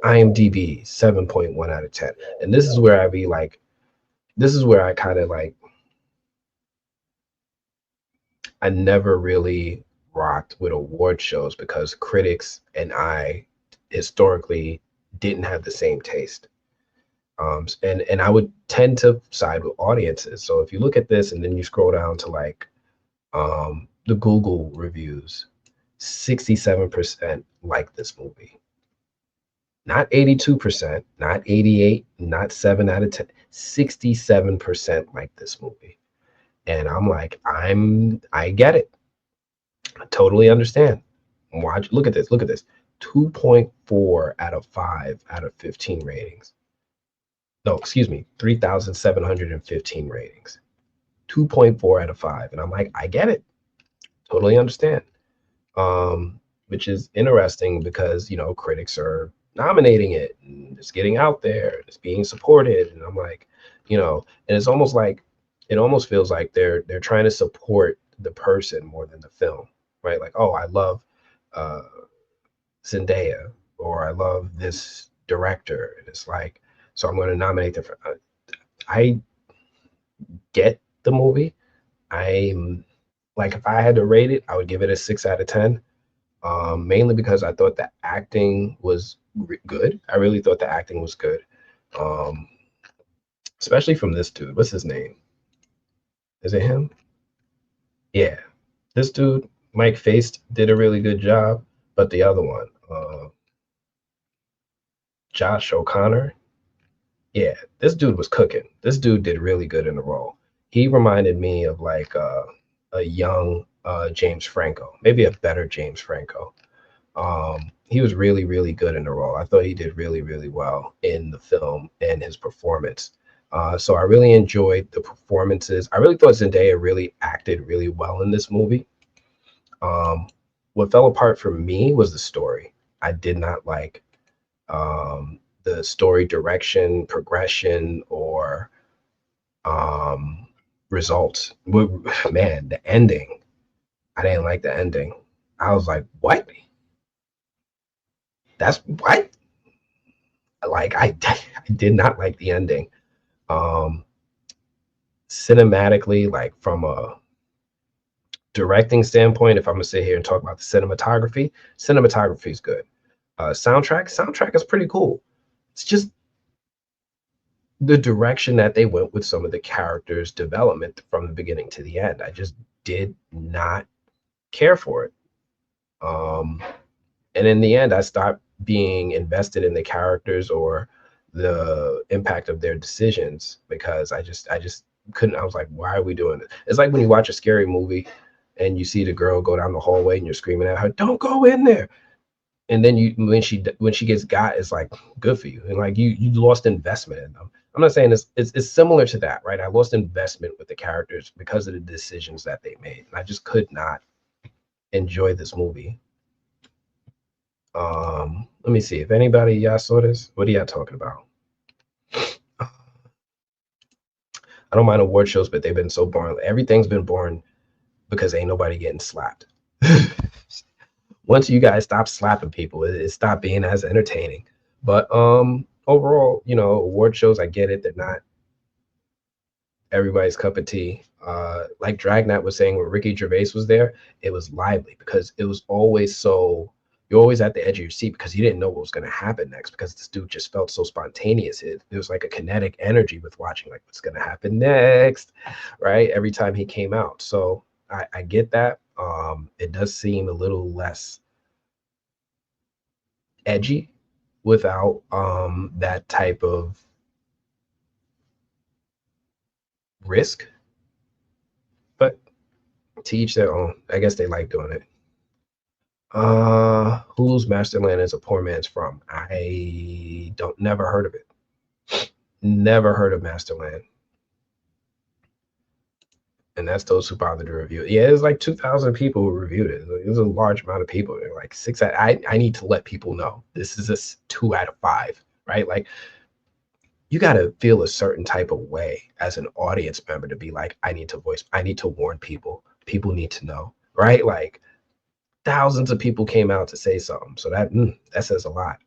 IMDb 7.1 out of 10. And this is where I be like, this is where I kind of like, I never really rocked with award shows because critics and I historically didn't have the same taste. And I would tend to side with audiences. So if you look at this and then you scroll down to like the Google reviews, 67% like this movie. Not 82%, not 88, not 7 out of 10. 67% like this movie. And I'm like, I get it. I totally understand. Watch, look at this, look at this. 2.4 out of 5 out of 15 ratings. No, excuse me, 3,715 ratings. 2.4 out of 5. And I'm like, I get it. Totally understand. Which is interesting because, you know, critics are nominating it and it's getting out there, it's being supported. And I'm like, you know, and it's almost like, it almost feels like they're trying to support the person more than the film, right? Like, oh, I love uh, Zendaya, or I love this director. And it's like, so I'm going to nominate them. I get the movie. I'm like, if I had to rate it, I would give it a 6 out of 10. Mainly because I thought the acting was good. I really thought the acting was good. Um, Especially from this dude. What's his name? Is it him? Yeah. This dude, Mike Faced, did a really good job. But the other one, Josh O'Connor, yeah, this dude was cooking. This dude did really good in the role. He reminded me of like a young James Franco, maybe a better James Franco. He was really, really good in the role. I thought he did really, really well in the film and his performance. So I really enjoyed the performances. I really thought Zendaya really acted really well in this movie. What fell apart for me was the story. I did not like the story direction, progression, or results. Man, the ending. I didn't like the ending. I was like, what? That's what? Like I did not like the ending. Um Cinematically, like from a directing standpoint, if I'm gonna sit here and talk about the cinematography, cinematography is good. Soundtrack is pretty cool. It's just the direction that they went with some of the characters' development from the beginning to the end. I just did not care for it. Um, and in the end, I stopped being invested in the characters or the impact of their decisions because I just couldn't. I was like, why are we doing this? It's like when you watch a scary movie and you see the girl go down the hallway and you're screaming at her, "Don't go in there!" And then you when she gets got, it's like good for you, and like you lost investment in them. I'm not saying it's similar to that, right? I lost investment with the characters because of the decisions that they made, and I just could not enjoy this movie. Let me see if anybody y'all saw this. What are y'all talking about? I don't mind award shows, but they've been so boring. Everything's been boring because ain't nobody getting slapped. Once you guys stop slapping people, it stopped being as entertaining. But overall, you know, award shows, I get it. They're not everybody's cup of tea. Like Dragnet was saying, when Ricky Gervais was there, it was lively because it was always so, you're always at the edge of your seat because you didn't know what was going to happen next because this dude just felt so spontaneous. It was like a kinetic energy with watching, like, what's going to happen next, right? Every time he came out. So I get that. It does seem a little less edgy without that type of risk, but to each their own. I guess they like doing it. Whose Masterland is a poor man's from? I don't never heard of it. Never heard of Masterland. And that's those who bothered to review it. Yeah, it was like 2,000 people who reviewed it. It was a large amount of people. They're like six. I need to let people know this is a 2 out of 5, right? Like you got to feel a certain type of way as an audience member to be like, I need to warn people. People need to know, right? Like thousands of people came out to say something. So that says a lot.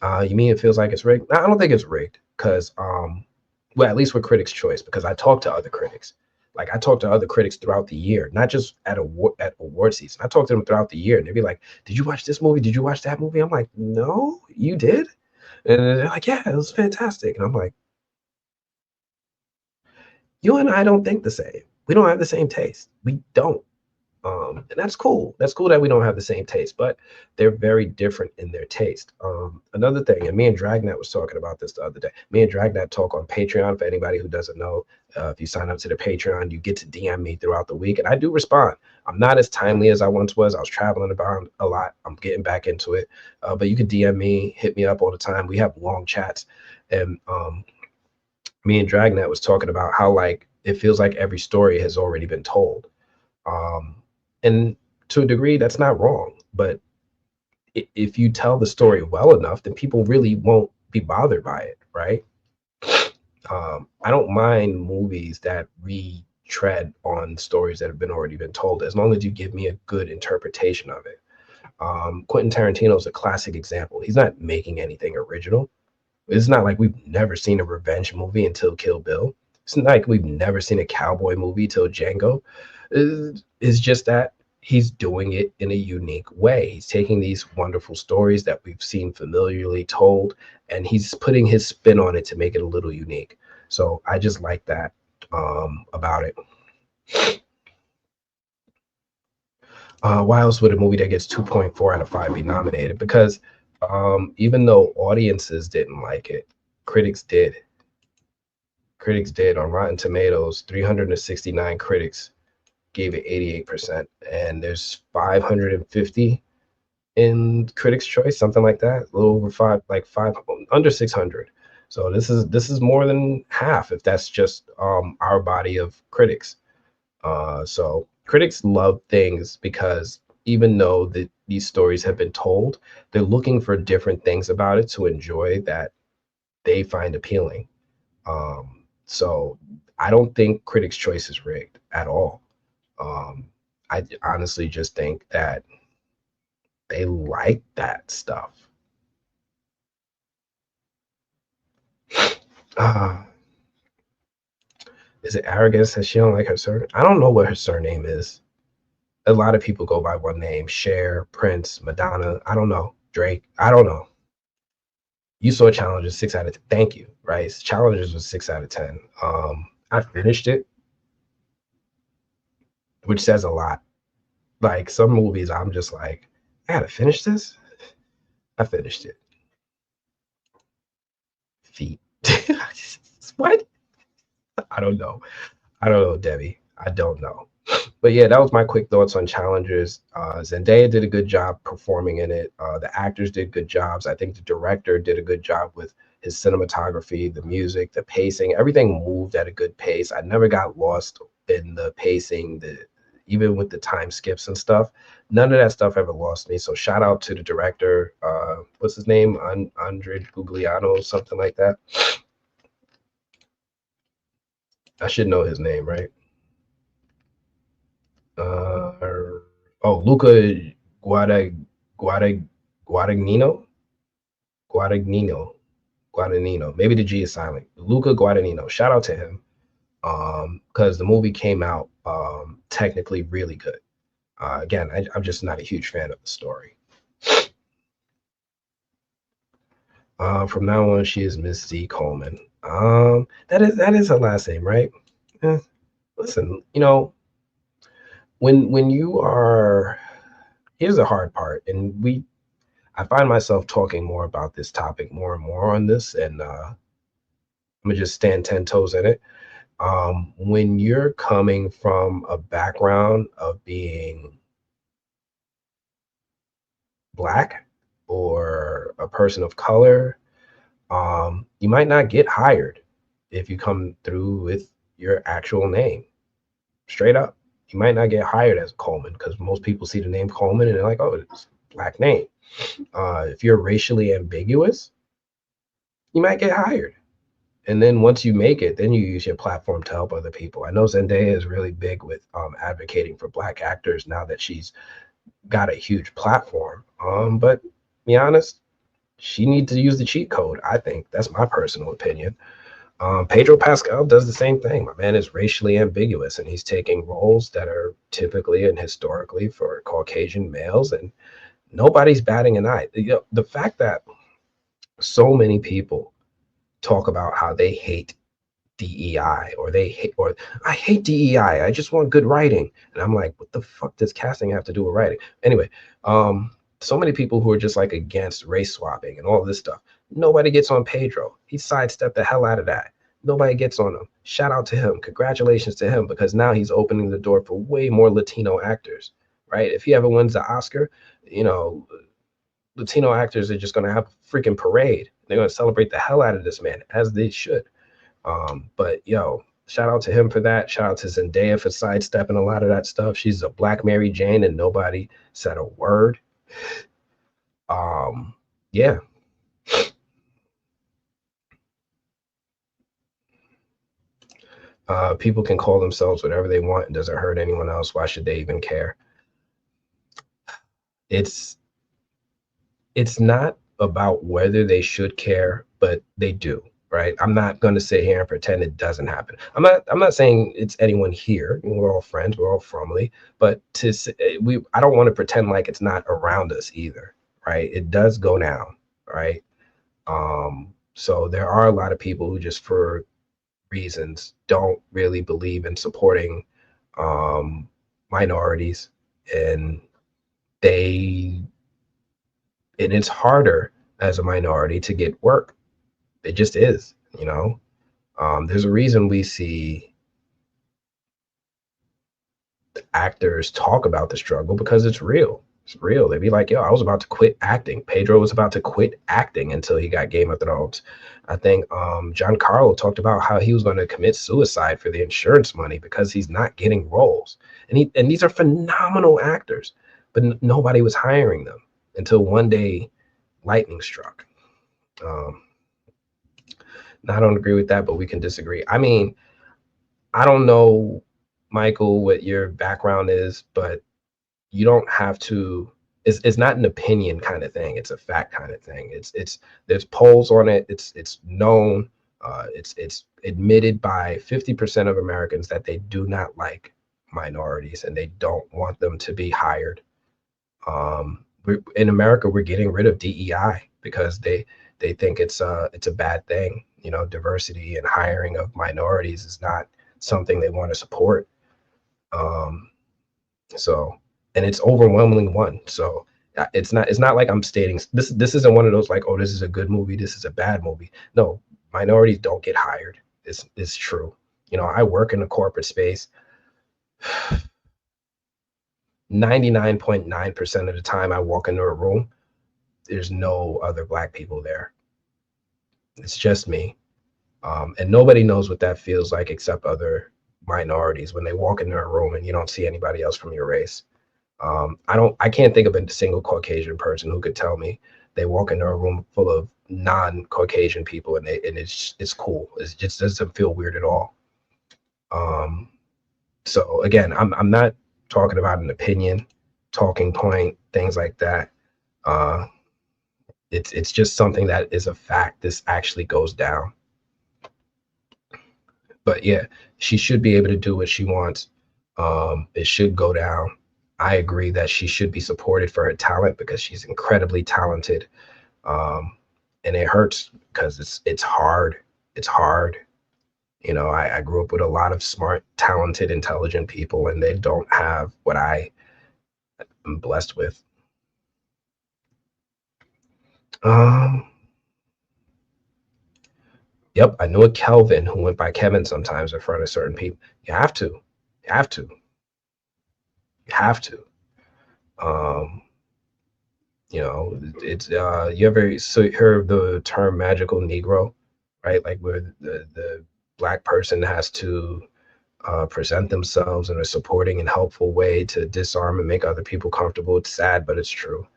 You mean it feels like it's rigged? I don't think it's rigged because, well, at least with Critics' Choice, because I talked to other critics. Like I talked to other critics throughout the year, not just at award season. I talked to them throughout the year, and they'd be like, "Did you watch this movie? Did you watch that movie?" I'm like, "No, you did." And they're like, "Yeah, it was fantastic." And I'm like, "You and I don't think the same. We don't have the same taste. We don't." And that's cool. That's cool that we don't have the same taste, but they're very different in their taste. Another thing, and me and Dragnet was talking about this the other day. Me and Dragnet talk on Patreon. For anybody who doesn't know, if you sign up to the Patreon, you get to DM me throughout the week, and I do respond. I'm not as timely as I once was. I was traveling about a lot. I'm getting back into it, but you can DM me, hit me up all the time. We have long chats, and me and Dragnet was talking about how like it feels like every story has already been told. Um, and to a degree, that's not wrong. But if you tell the story well enough, then people really won't be bothered by it, right? I don't mind movies that retread on stories that have been already been told, as long as you give me a good interpretation of it. Quentin Tarantino is a classic example. He's not making anything original. It's not like we've never seen a revenge movie until Kill Bill. It's not like we've never seen a cowboy movie till Django. It's just that he's doing it in a unique way. He's taking these wonderful stories that we've seen familiarly told, and he's putting his spin on it to make it a little unique. So I just like that about it. Why else would a movie that gets 2.4 out of 5 be nominated? Because even though audiences didn't like it, critics did. Critics did. On Rotten Tomatoes, 369 critics gave it 88%, and there's 550 in Critics' Choice, something like that, a little over five, like five, under 600. So this is more than half if that's just our body of critics. So critics love things because even though these stories have been told, they're looking for different things about it to enjoy that they find appealing. So I don't think Critics' Choice is rigged at all. I honestly just think that they like that stuff. Uh, is it arrogance that she don't like her surname? I don't know what her surname is. A lot of people go by one name: Cher, Prince, Madonna. I don't know. Drake. I don't know. You saw Challenges 6 out of 10. Thank you. Right? Challenges was 6 out of 10. I finished it, which says a lot. Like some movies, I'm just like, I gotta finish this. I finished it. Feet. What? I don't know. I don't know, Debbie. I don't know. But yeah, that was my quick thoughts on Challengers. Zendaya did a good job performing in it. The actors did good jobs. I think the director did a good job with his cinematography, the music, the pacing. Everything moved at a good pace. I never got lost in the pacing, even with the time skips and stuff. None of that stuff ever lost me. So shout out to the director. What's his name? Andre Gugliano, something like that. I should know his name, right? Uh, Luca Guada Guada Guadagnino Guadagnino Guadagnino. Maybe the G is silent. Luca Guadagnino. Shout out to him. Because the movie came out technically really good. Again, I'm just not a huge fan of the story. From now on, she is Miss Z Coleman. That is her last name, right? Eh, listen, when you are, here's the hard part, and I find myself talking more about this topic more and more on this, and I'm gonna just stand 10 toes in it. When you're coming from a background of being black or a person of color, you might not get hired if you come through with your actual name. Straight up, you might not get hired as Coleman because most people see the name Coleman and they're like, "Oh, it's a black name." If you're racially ambiguous, you might get hired. And then once you make it, then you use your platform to help other people. I know Zendaya is really big with advocating for black actors now that she's got a huge platform. But be honest, she needs to use the cheat code. I think that's my personal opinion. Pedro Pascal does the same thing. My man is racially ambiguous, and he's taking roles that are typically and historically for Caucasian males, and nobody's batting an eye. The fact that so many people talk about how they hate DEI, or they hate, or I hate DEI. I just want good writing. And I'm like, what the fuck does casting have to do with writing? Anyway, so many people who are just like against race swapping and all this stuff. Nobody gets on Pedro. He sidestepped the hell out of that. Nobody gets on him. Shout out to him. Congratulations to him, because now he's opening the door for way more Latino actors, right? If he ever wins the Oscar, you know, Latino actors are just going to have a freaking parade. They're going to celebrate the hell out of this man, as they should. But yo, shout out to him for that. Shout out to Zendaya for sidestepping a lot of that stuff. She's a Black Mary Jane, and nobody said a word. Yeah. People can call themselves whatever they want. It doesn't hurt anyone else. Why should they even care? It's not about whether they should care, but they do, right? I'm not going to sit here and pretend it doesn't happen. I'm not saying it's anyone here. We're all friends, we're all friendly, but I don't want to pretend like it's not around us either, right? It does go down, right? So there are a lot of people who just for reasons don't really believe in supporting minorities, and they and it's harder as a minority to get work. It just is, you know. There's a reason we see actors talk about the struggle, because it's real. It's real. They'd be like, yo, I was about to quit acting. Pedro was about to quit acting until he got Game of Thrones. I think Giancarlo talked about how he was going to commit suicide for the insurance money because he's not getting roles. And these are phenomenal actors, but nobody was hiring them until one day lightning struck. I don't agree with that, but we can disagree. I mean, I don't know, Michael, what your background is, but you don't have to. It's not an opinion kind of thing. It's a fact kind of thing. It's there's polls on it. It's known. It's admitted by 50% of Americans that they do not like minorities and they don't want them to be hired. In America, we're getting rid of DEI because they think it's a bad thing. You know, diversity and hiring of minorities is not something they want to support. So, and it's overwhelmingly won. So it's not like I'm stating this isn't one of those like, oh, this is a good movie, this is a bad movie. No, minorities don't get hired. It's true. You know, I work in a corporate space. 99.9% of the time I walk into a room, there's no other Black people there. It's just me. And nobody knows what that feels like except other minorities when they walk into a room and you don't see anybody else from your race. I can't think of a single Caucasian person who could tell me they walk into a room full of non-Caucasian people and it's cool. It just doesn't feel weird at all. So again, I'm not talking about an opinion, talking point, things like that. It's just something that is a fact. This actually goes down. But yeah, she should be able to do what she wants. It should go down. I agree that she should be supported for her talent because she's incredibly talented. And it hurts because it's hard. It's hard. You know, I grew up with a lot of smart, talented, intelligent people, and they don't have what I am blessed with. Yep, I knew a Kelvin who went by Kevin sometimes in front of certain people. You have to. You have to. You have to. You know, it's you ever heard the term magical Negro, right? Like where the Black person has to present themselves in a supporting and helpful way to disarm and make other people comfortable. It's sad, but it's true.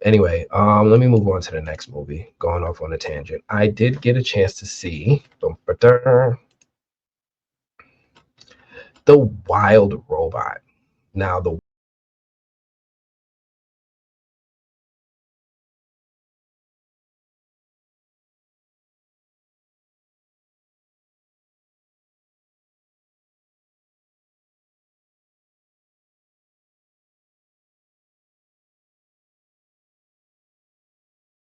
Anyway, let me move on to the next movie. Going off on a tangent. I did get a chance to see The Wild Robot. Now, The